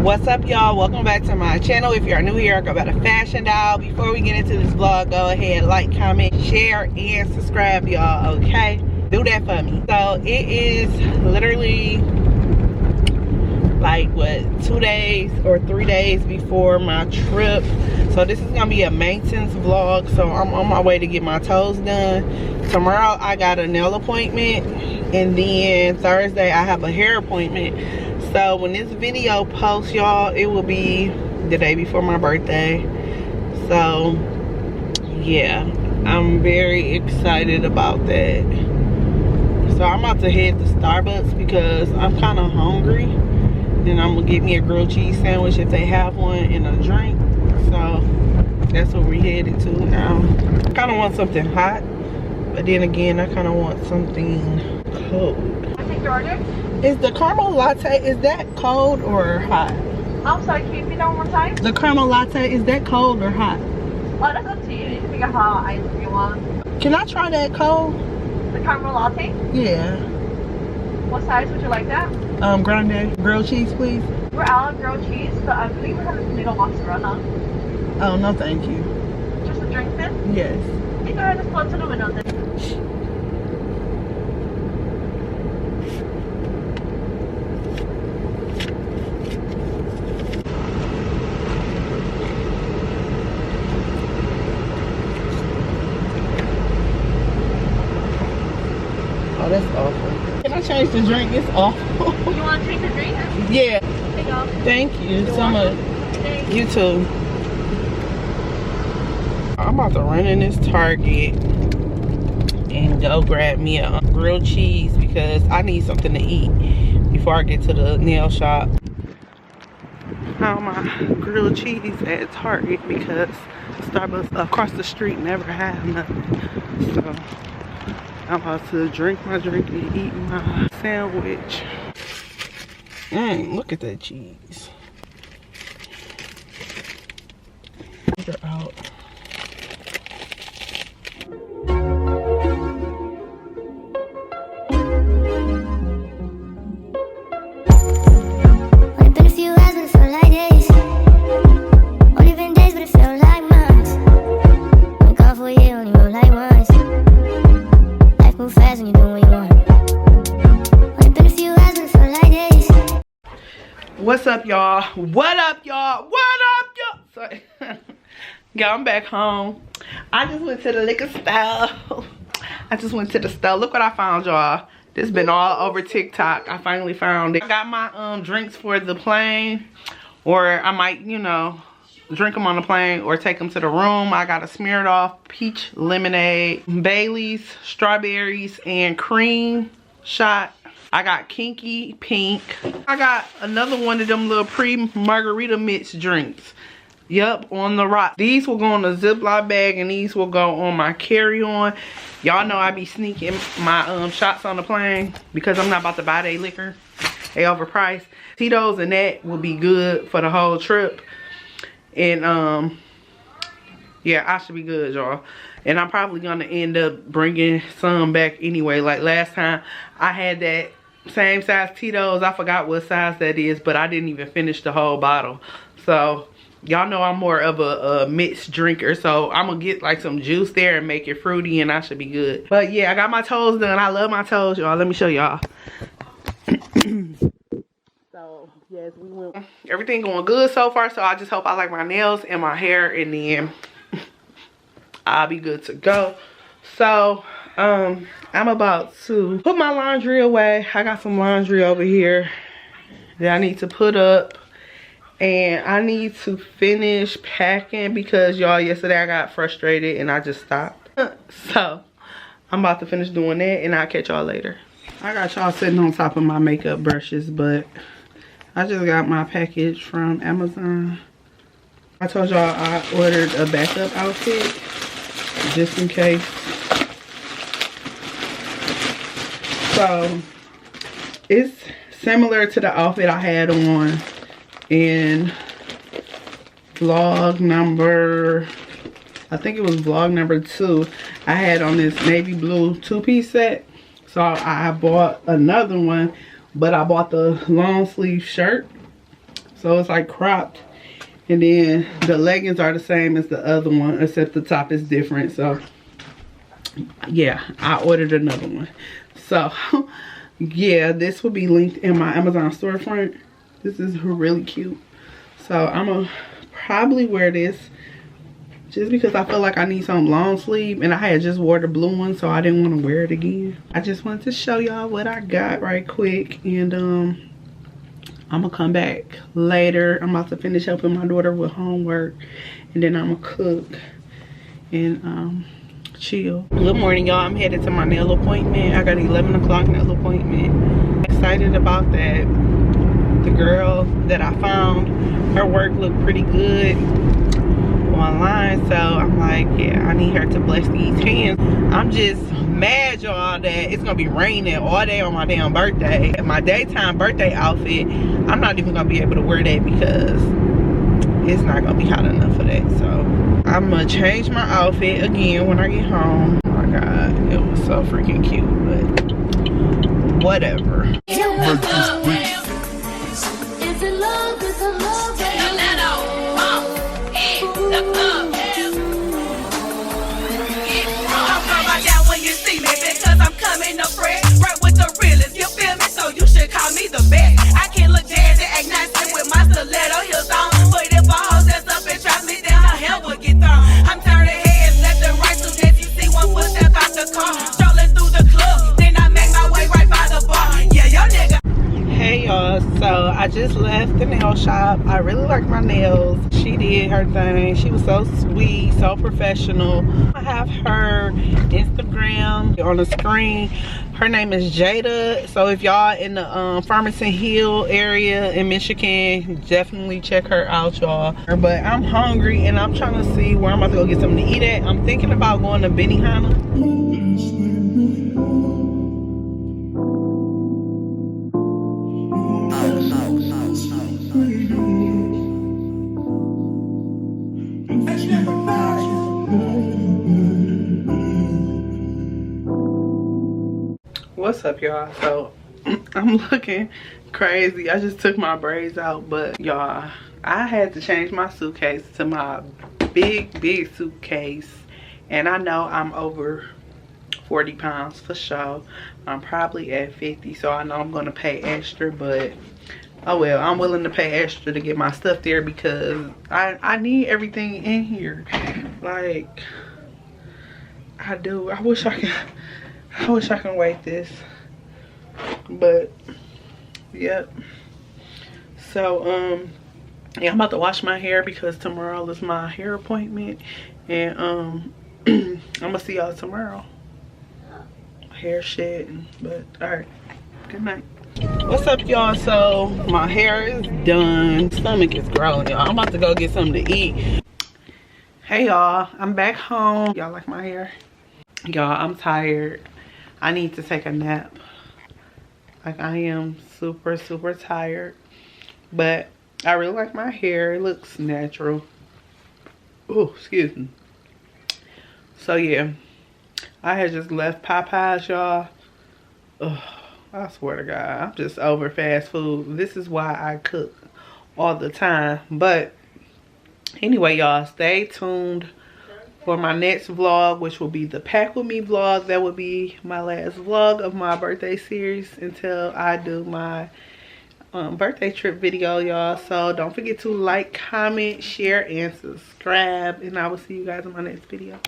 What's up, y'all? Welcome back to my channel. If you're new here, go about a fashion doll. Before we get into this vlog, go ahead, like, comment, share, and subscribe, y'all. Okay, do that for me. So it is literally like what, 2 days or 3 days before my trip. So this is gonna be a maintenance vlog. So I'm on my way to get my toes done. Tomorrow I got a nail appointment, and then Thursday I have a hair appointment. So when this video posts, y'all, it will be the day before my birthday. So yeah, I'm very excited about that. So I'm about to head to Starbucks because I'm kind of hungry, and I'm gonna get me a grilled cheese sandwich if they have one, and a drink. So that's what we headed to now. I kind of want something hot, but then again, I kind of want something cold. I take your order. Is the caramel latte, is that cold or hot? I'm sorry, can you repeat that one more time? The caramel latte, is that cold or hot? Oh, that's up to you. You can make a hot ice if you want. Can I try that cold? The caramel latte? Yeah. What size would you like that? Grande. Grilled cheese, please. We're out of grilled cheese, but I believe we have a tomato mozzarella. Oh, no thank you. Just a drink then? Yes. You go ahead and pull it to the window then. Oh, that's awful. Can I change the drink? It's awful. You want to change the drink? Yeah. There you go. Thank you so much. Thank You too. I'm about to run in this Target and go grab me a grilled cheese because I need something to eat before I get to the nail shop. Found my grilled cheese at Target because Starbucks across the street never had nothing. So I'm about to drink my drink and eat my sandwich. Look at that cheese. They're out. What's up, y'all? What up, y'all? What up, y'all? Sorry. Y'all, I'm back home. I just went to the liquor store. Look what I found, y'all. This has been all over TikTok. I finally found it. I got my drinks for the plane, or I might, you know, drink them on the plane or take them to the room. I got a smeared off peach lemonade, Bailey's strawberries and cream shot. I got kinky pink. I got another one of them little pre-margarita mix drinks. Yup, on the rock. These will go on a Ziploc bag, and these will go on my carry-on. Y'all know I be sneaking my shots on the plane because I'm not about to buy they liquor. They overpriced. Tito's and that will be good for the whole trip. And yeah, I should be good, y'all. And I'm probably gonna end up bringing some back anyway. Like last time I had that same size Tito's. I forgot what size that is, but I didn't even finish the whole bottle. So y'all know I'm more of a mixed drinker, so I'm gonna get like some juice there and make it fruity, and I should be good. But yeah, I got my toes done. I love my toes, y'all. Let me show y'all. So yes, we went. Everything going good so far, so I just hope I like my nails and my hair, and then I'll be good to go. So I'm about to put my laundry away. I got some laundry over here that I need to put up, and I need to finish packing because y'all, yesterday I got frustrated and I just stopped. So I'm about to finish doing that, and I'll catch y'all later. I got y'all sitting on top of my makeup brushes, but I just got my package from Amazon. I told y'all I ordered a backup outfit just in case. So it's similar to the outfit I had on in vlog number, I think it was vlog number 2. I had on this navy blue 2-piece set. So I bought another one, but I bought the long sleeve shirt. So it's like cropped. And then the leggings are the same as the other one, except the top is different. So yeah, I ordered another one. So yeah, this will be linked in my Amazon storefront. This is really cute. So I'm gonna probably wear this just because I feel like I need some long sleeve, and I had just wore the blue one, so I didn't want to wear it again. I just wanted to show y'all what I got right quick, and I'm gonna come back later. I'm about to finish helping my daughter with homework, and then I'm gonna cook and chill. Good morning, y'all. I'm headed to my nail appointment. I got 11 o'clock nail appointment. Excited about that. The girl that I found, her work looked pretty good online, so I'm like, yeah, I need her to bless these hands. I'm just mad, y'all, that it's gonna be raining all day on my damn birthday. My daytime birthday outfit, I'm not even gonna be able to wear that because it's not gonna be hot enough for that. So I'm gonna change my outfit again when I get home. Oh my god, it was so freaking cute, but whatever. You should call me the best. I can look jazzy, act nice with my stiletto heels on. But if a hoe that's up and tries me, then her hair will get thrown. I'm turning heads left and right so that you see one footstep out the car. Strolling through the club, then I make my way right by the bar. Yeah, your nigga. Hey y'all, so I just left the nail shop. I really like my nails. She did her thing. She was so sweet, so professional. I have her Instagram on the screen. Her name is Jada. So if y'all in the Farmington Hill area in Michigan, definitely check her out, y'all. But I'm hungry and I'm trying to see where I'm about to go get something to eat at. I'm thinking about going to Benihana. What's up, y'all? So I'm looking crazy. I just took my braids out, but y'all, I had to change my suitcase to my big suitcase, and I know I'm over 40 pounds for sure. I'm probably at 50, so I know I'm gonna pay extra, but oh well, I'm willing to pay extra to get my stuff there because I need everything in here. Like, I do. I wish I can weight this, but yep. So yeah, I'm about to wash my hair because tomorrow is my hair appointment, and I'm gonna see y'all tomorrow. Hair shedding, but all right, good night. What's up, y'all? So my hair is done, stomach is growling, y'all. I'm about to go get something to eat. Hey y'all, I'm back home. Y'all like my hair? Y'all, I'm tired. I need to take a nap. Like, I am super tired, but I really like my hair. It looks natural. Oh, excuse me. So yeah, I had just left Popeyes, y'all. Ugh, I swear to God, I'm just over fast food. This is why I cook all the time. But anyway, y'all, stay tuned for my next vlog, which will be the Pack With Me vlog. That will be my last vlog of my birthday series until I do my birthday trip video, y'all. So don't forget to like, comment, share, and subscribe, and I will see you guys in my next video.